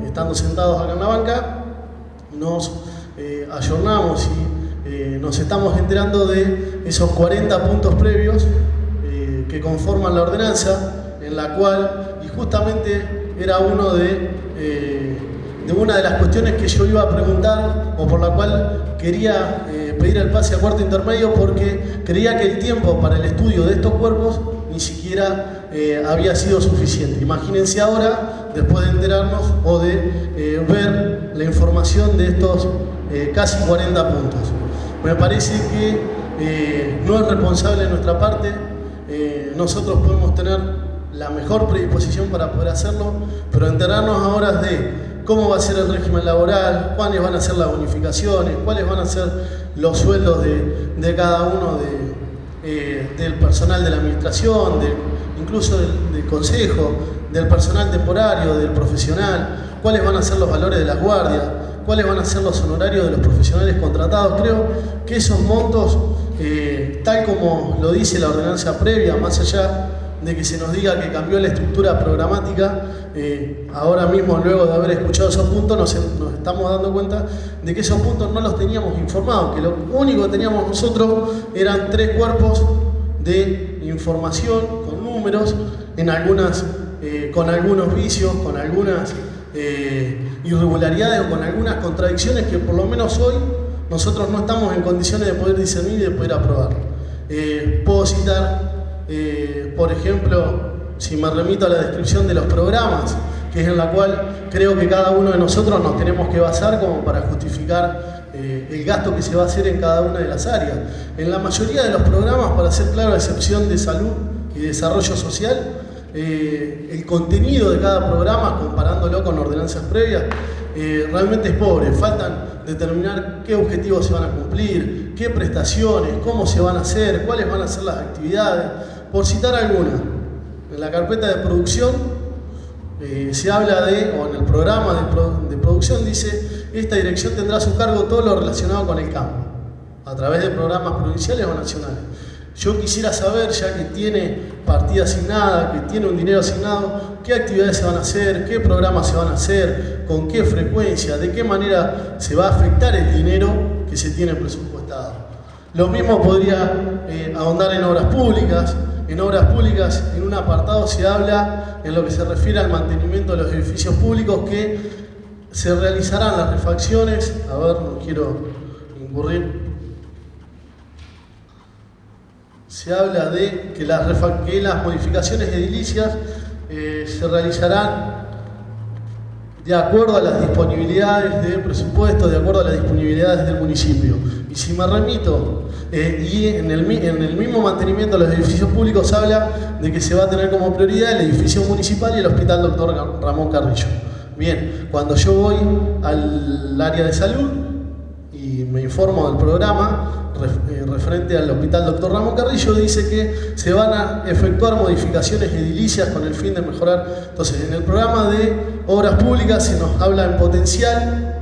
estando sentados acá en la banca, nos ayornamos y nos estamos enterando de esos 40 puntos previos que conforman la ordenanza, en la cual, y justamente era una de las cuestiones que yo iba a preguntar, o por la cual quería pedir el pase a cuarto intermedio, porque creía que el tiempo para el estudio de estos cuerpos ni siquiera había sido suficiente. Imagínense ahora, después de enterarnos o de ver la información de estos casi 40 puntos. Me parece que no es responsable de nuestra parte. Nosotros podemos tener la mejor predisposición para poder hacerlo, pero enterarnos ahora de cómo va a ser el régimen laboral, cuáles van a ser las bonificaciones, cuáles van a ser los sueldos de cada uno del personal de la administración, incluso del consejo, del personal temporario, del profesional, cuáles van a ser los valores de las guardias, cuáles van a ser los honorarios de los profesionales contratados. Creo que esos montos, tal como lo dice la ordenanza previa, más allá de que se nos diga que cambió la estructura programática, ahora mismo, luego de haber escuchado esos puntos, nos estamos dando cuenta de que esos puntos no los teníamos informados, que lo único que teníamos nosotros eran 3 cuerpos de información con números, con algunos vicios, con algunas irregularidades o con algunas contradicciones que por lo menos hoy nosotros no estamos en condiciones de poder discernir y de poder aprobar. Puedo citar, por ejemplo, si me remito a la descripción de los programas, que es en la cual creo que cada uno de nosotros nos tenemos que basar como para justificar el gasto que se va a hacer en cada una de las áreas. En la mayoría de los programas, para ser claro, a excepción de salud y desarrollo social, el contenido de cada programa, comparándolo con ordenanzas previas, realmente es pobre. Faltan determinar qué objetivos se van a cumplir, qué prestaciones, cómo se van a hacer, cuáles van a ser las actividades. Por citar algunas, en la carpeta de producción se habla o en el programa de producción dice: esta dirección tendrá a su cargo todo lo relacionado con el campo, a través de programas provinciales o nacionales. Yo quisiera saber, ya que tiene partida asignada, que tiene un dinero asignado, qué actividades se van a hacer, qué programas se van a hacer, con qué frecuencia, de qué manera se va a afectar el dinero que se tiene presupuestado. Lo mismo podría ahondar en obras públicas. En obras públicas, en un apartado se habla, en lo que se refiere al mantenimiento de los edificios públicos, que se realizarán las refacciones. A ver, no quiero incurrir. Se habla de que las modificaciones edilicias se realizarán de acuerdo a las disponibilidades del presupuesto, de acuerdo a las disponibilidades del municipio. Y si me remito, y en el mismo mantenimiento de los edificios públicos habla de que se va a tener como prioridad el edificio municipal y el Hospital Dr. Ramón Carrillo. Bien, cuando yo voy al área de salud y me informo del programa referente al Hospital Dr. Ramón Carrillo, dice que se van a efectuar modificaciones edilicias con el fin de mejorar. Entonces, en el programa de obras públicas se nos habla en potencial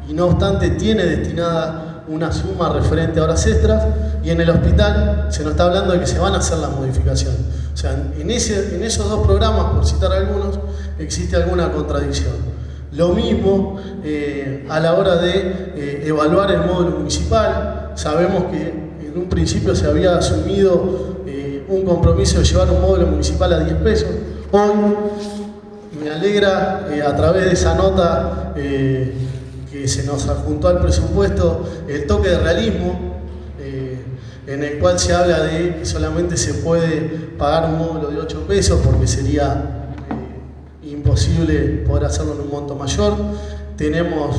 y no obstante tiene destinada una suma referente a horas extras, y en el hospital se nos está hablando de que se van a hacer las modificaciones. O sea, en esos dos programas, por citar algunos, existe alguna contradicción. Lo mismo a la hora de evaluar el módulo municipal. Sabemos que en un principio se había asumido un compromiso de llevar un módulo municipal a 10 pesos. Hoy me alegra a través de esa nota que se nos adjuntó al presupuesto el toque de realismo, en el cual se habla de que solamente se puede pagar un módulo de 8 pesos porque sería imposible poder hacerlo en un monto mayor. Tenemos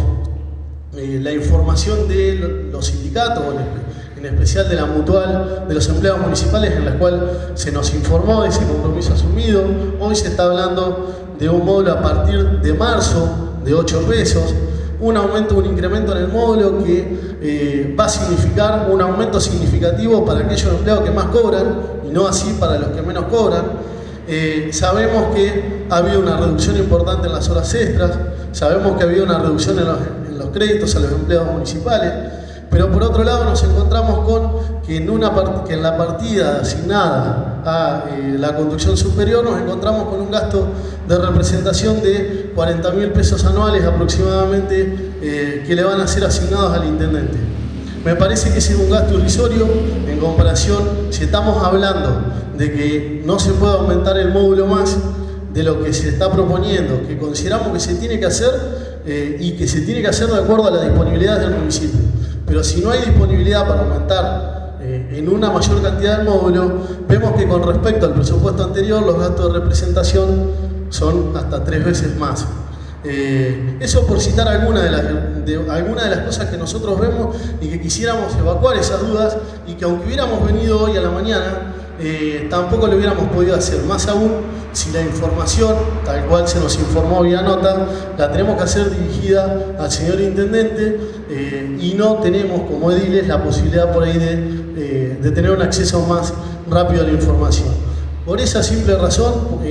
la información de los sindicatos, en especial de la mutual de los empleados municipales, en la cual se nos informó de ese compromiso asumido. Hoy se está hablando de un módulo a partir de marzo de 8 pesos. Un incremento en el módulo que va a significar un aumento significativo para aquellos empleados que más cobran y no así para los que menos cobran. Sabemos que ha habido una reducción importante en las horas extras, sabemos que ha habido una reducción en los créditos a los empleados municipales, pero por otro lado nos encontramos con que en la partida asignada a la construcción superior, nos encontramos con un gasto de representación de 40.000 pesos anuales aproximadamente que le van a ser asignados al intendente. Me parece que ese es un gasto irrisorio en comparación, si estamos hablando de que no se puede aumentar el módulo más de lo que se está proponiendo, que consideramos que se tiene que hacer y que se tiene que hacer de acuerdo a la disponibilidad del municipio. Pero si no hay disponibilidad para aumentar en una mayor cantidad del módulo, vemos que con respecto al presupuesto anterior los gastos de representación son hasta 3 veces más. Eso por citar algunas de las cosas que nosotros vemos y que quisiéramos evacuar esas dudas, y que aunque hubiéramos venido hoy a la mañana, tampoco lo hubiéramos podido hacer, más aún si la información, tal cual se nos informó vía nota, la tenemos que hacer dirigida al señor intendente y no tenemos como ediles la posibilidad por ahí de tener un acceso más rápido a la información. Por esa simple razón,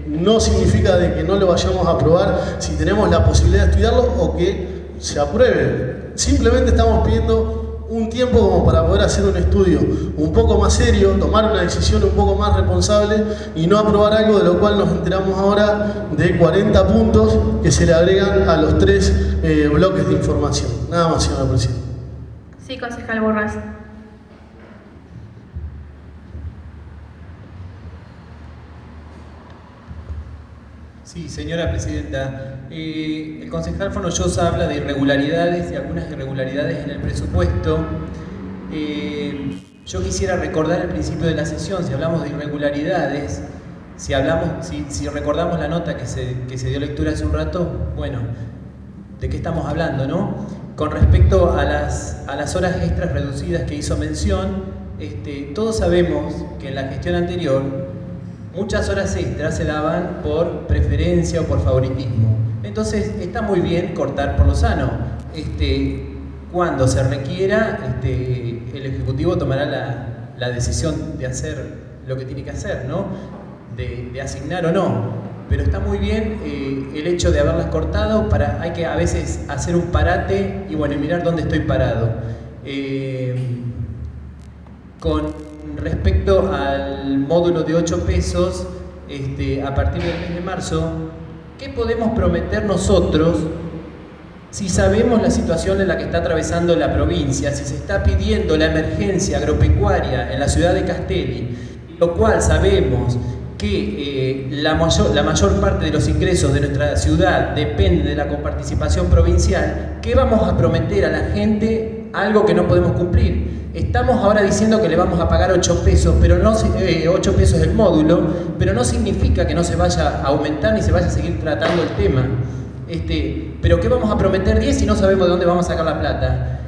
no significa de que no lo vayamos a aprobar si tenemos la posibilidad de estudiarlo o que se apruebe. Simplemente estamos pidiendo un tiempo como para poder hacer un estudio un poco más serio, tomar una decisión un poco más responsable y no aprobar algo de lo cual nos enteramos ahora de 40 puntos que se le agregan a los 3 bloques de información. Nada más, señora presidenta. Sí, concejal Borrás. Sí, señora presidenta. El concejal Fonollosa habla de irregularidades y algunas irregularidades en el presupuesto. Yo quisiera recordar el principio de la sesión, si hablamos de irregularidades, si recordamos la nota que se dio lectura hace un rato, bueno, ¿de qué estamos hablando, no? Con respecto a las horas extras reducidas que hizo mención, todos sabemos que en la gestión anterior muchas horas extras se daban por preferencia o por favoritismo. Entonces está muy bien cortar por lo sano. Cuando se requiera, el Ejecutivo tomará la decisión de hacer lo que tiene que hacer, ¿no? De asignar o no. Pero está muy bien el hecho de haberlas cortado. Hay que a veces hacer un parate y bueno, mirar dónde estoy parado. Con respecto al módulo de 8 pesos, a partir del mes de marzo, ¿qué podemos prometer nosotros si sabemos la situación en la que está atravesando la provincia, si se está pidiendo la emergencia agropecuaria en la ciudad de Castelli, lo cual sabemos que la mayor parte de los ingresos de nuestra ciudad depende de la coparticipación provincial? ¿Qué vamos a prometer a la gente algo que no podemos cumplir? Estamos ahora diciendo que le vamos a pagar 8 pesos, pero no 8 pesos el módulo, pero no significa que no se vaya a aumentar ni se vaya a seguir tratando el tema. Pero ¿qué vamos a prometer 10 si no sabemos de dónde vamos a sacar la plata?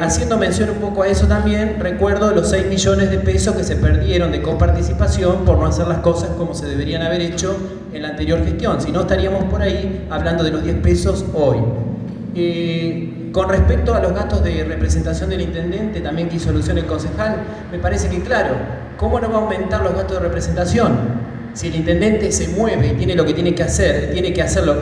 Haciendo mención un poco a eso también, recuerdo los 6 millones de pesos que se perdieron de coparticipación por no hacer las cosas como se deberían haber hecho en la anterior gestión. Si no, estaríamos por ahí hablando de los 10 pesos hoy. Con respecto a los gastos de representación del intendente, también que hizo alusión el concejal, me parece que claro, ¿cómo no va a aumentar los gastos de representación? Si el intendente se mueve y tiene lo que tiene que hacer,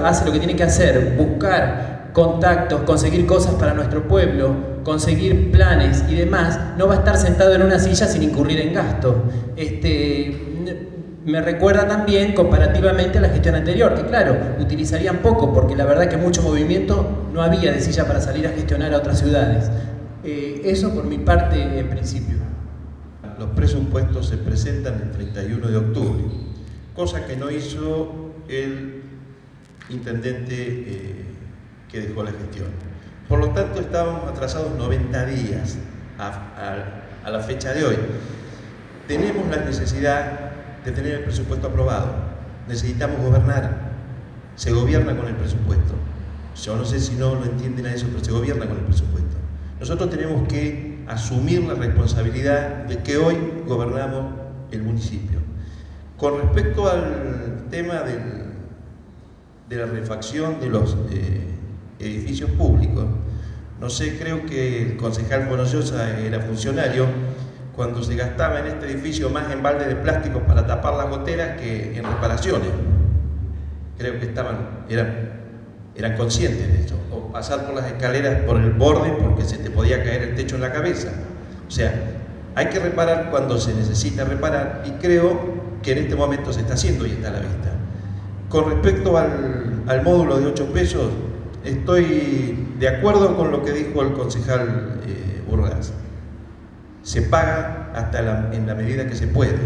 hace lo que tiene que hacer, buscar contactos, conseguir cosas para nuestro pueblo, conseguir planes y demás, no va a estar sentado en una silla sin incurrir en gasto. Me recuerda también comparativamente a la gestión anterior, que claro, utilizarían poco, porque la verdad que mucho movimiento no había de silla para salir a gestionar a otras ciudades. Eso por mi parte en principio. Los presupuestos se presentan el 31 de octubre, cosa que no hizo el intendente que dejó la gestión. Por lo tanto, estábamos atrasados 90 días a la fecha de hoy. Tenemos la necesidad de tener el presupuesto aprobado. Necesitamos gobernar. Se gobierna con el presupuesto. Yo no sé si no lo entienden a eso, pero se gobierna con el presupuesto. Nosotros tenemos que asumir la responsabilidad de que hoy gobernamos el municipio. Con respecto al tema de la refacción de los edificios públicos, no sé, creo que el concejal Fonollosa era funcionario cuando se gastaba en este edificio más en balde de plástico para tapar las goteras que en reparaciones. Creo que eran conscientes de eso. O pasar por las escaleras por el borde porque se te podía caer el techo en la cabeza. O sea, Hay que reparar cuando se necesita reparar y creo que en este momento se está haciendo y está a la vista. Con respecto al módulo de 8 pesos, estoy de acuerdo con lo que dijo el concejal Burgaz. Se paga hasta en la medida que se puede.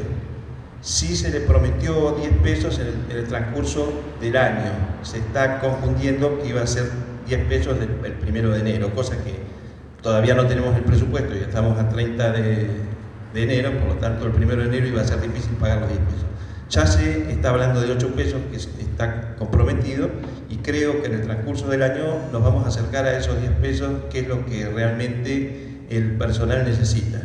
Sí se le prometió 10 pesos en el transcurso del año. Se está confundiendo que iba a ser 10 pesos el 1 de enero, cosa que todavía no tenemos el presupuesto, ya estamos a 30 de enero, por lo tanto el 1 de enero iba a ser difícil pagar los 10 pesos. Ya se está hablando de 8 pesos que está comprometido y creo que en el transcurso del año nos vamos a acercar a esos 10 pesos, que es lo que realmente el personal necesita.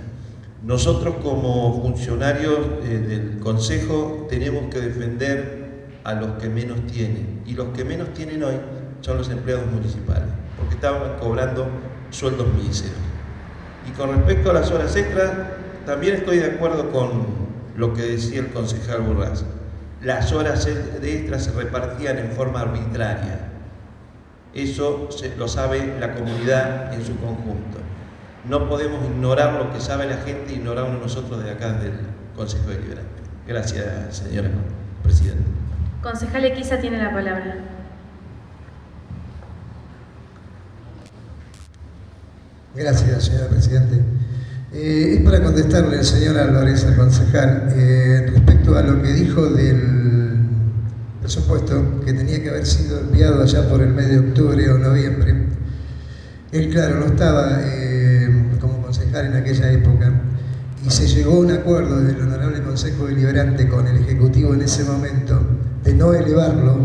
Nosotros como funcionarios del Consejo tenemos que defender a los que menos tienen, y los que menos tienen hoy son los empleados municipales, porque estaban cobrando sueldos míseros. Y con respecto a las horas extras, también estoy de acuerdo con lo que decía el concejal Burgaz. Las horas extras se repartían en forma arbitraria. Eso lo sabe la comunidad en su conjunto. No podemos ignorar lo que sabe la gente, ignorarlo nosotros de acá del Consejo Deliberante. Gracias, señora presidenta. Concejal Equiza tiene la palabra. Gracias, señora presidente. Es para contestarle al señor Álvarez, al concejal, respecto a lo que dijo del presupuesto que tenía que haber sido enviado allá por el mes de octubre o noviembre. Él, claro, no estaba como concejal en aquella época y se llegó a un acuerdo del Honorable Consejo Deliberante con el Ejecutivo en ese momento de no elevarlo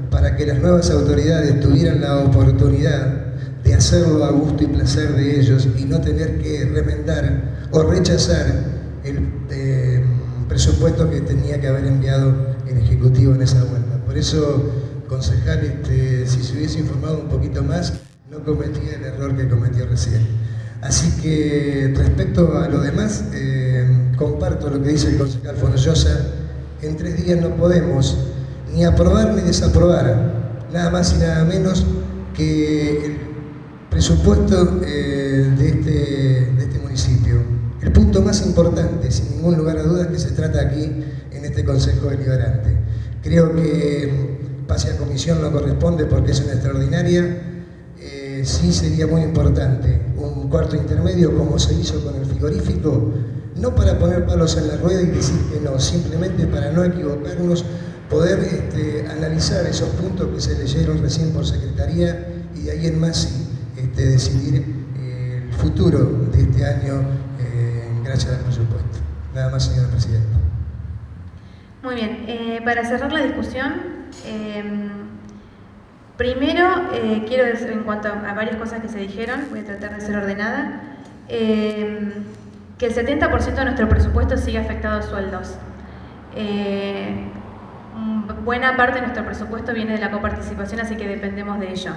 para que las nuevas autoridades tuvieran la oportunidad de hacerlo a gusto y placer de ellos y no tener que remendar o rechazar el presupuesto que tenía que haber enviado el Ejecutivo en esa vuelta. Por eso, concejal, si se hubiese informado un poquito más, no cometía el error que cometió recién. Así que, respecto a lo demás, comparto lo que dice el concejal Fonollosa. En 3 días no podemos ni aprobar ni desaprobar, nada más y nada menos que el presupuesto de este municipio. El punto más importante, sin ningún lugar a dudas, que se trata aquí en este Consejo Deliberante. Creo que pase a comisión no corresponde porque es una extraordinaria. Sí sería muy importante un cuarto intermedio como se hizo con el frigorífico, no para poner palos en la rueda y decir que no, simplemente para no equivocarnos, poder analizar esos puntos que se leyeron recién por Secretaría y de ahí en más sí, decidir el futuro de este año gracias al presupuesto. Nada más, señora presidenta. Muy bien, para cerrar la discusión, primero quiero decir en cuanto a varias cosas que se dijeron, voy a tratar de ser ordenada, que el 70% de nuestro presupuesto sigue afectado a sueldos. Buena parte de nuestro presupuesto viene de la coparticipación, así que dependemos de ello.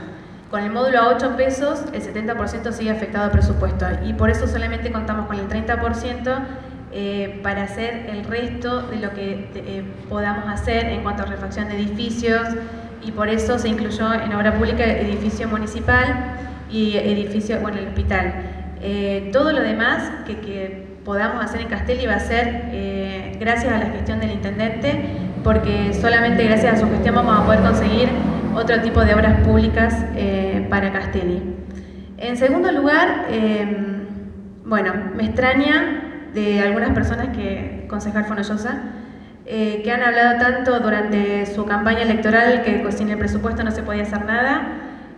Con el módulo a 8 pesos, el 70% sigue afectado al presupuesto y por eso solamente contamos con el 30% para hacer el resto de lo que podamos hacer en cuanto a refacción de edificios, y por eso se incluyó en obra pública edificio municipal y edificio, bueno, el hospital. Todo lo demás que podamos hacer en Castelli va a ser gracias a la gestión del intendente, porque solamente gracias a su gestión vamos a poder conseguir otro tipo de obras públicas para Castelli. En segundo lugar, bueno, me extraña de algunas personas concejal Fonollosa, que han hablado tanto durante su campaña electoral que sin el presupuesto no se podía hacer nada.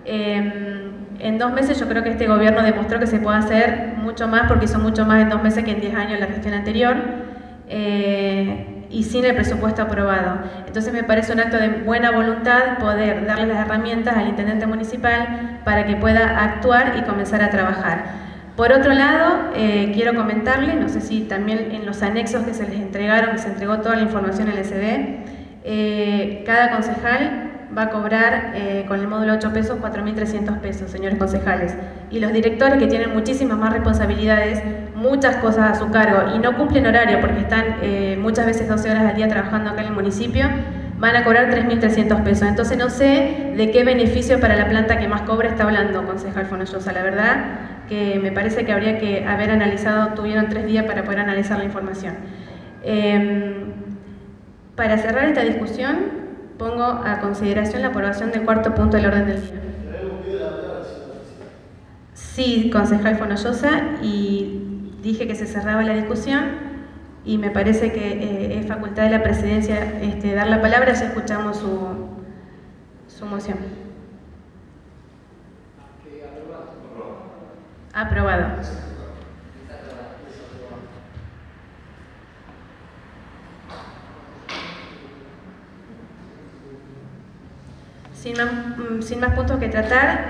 En 2 meses yo creo que este gobierno demostró que se puede hacer mucho más, porque hizo mucho más en 2 meses que en 10 años la gestión anterior. Y sin el presupuesto aprobado. Entonces me parece un acto de buena voluntad poder darle las herramientas al intendente municipal para que pueda actuar y comenzar a trabajar. Por otro lado, quiero comentarle, no sé si también en los anexos que se les entregaron, que se entregó toda la información al SD, cada concejal va a cobrar con el módulo 8 pesos 4.300 pesos, señores concejales. Y los directores, que tienen muchísimas más responsabilidades, muchas cosas a su cargo y no cumplen horario porque están muchas veces 12 horas al día trabajando acá en el municipio, van a cobrar 3.300 pesos. Entonces no sé de qué beneficio para la planta que más cobra está hablando, concejal Fonollosa. La verdad, que me parece que habría que haber analizado, tuvieron 3 días para poder analizar la información. Para cerrar esta discusión, pongo a consideración la aprobación del cuarto punto del orden del día. Sí, concejal Fonollosa, y dije que se cerraba la discusión y me parece que es facultad de la presidencia dar la palabra, ya escuchamos su moción. Aprobado. Sin más puntos que tratar,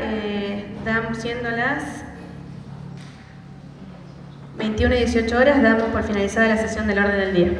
siendo las 21:18 horas, damos por finalizada la sesión del orden del día.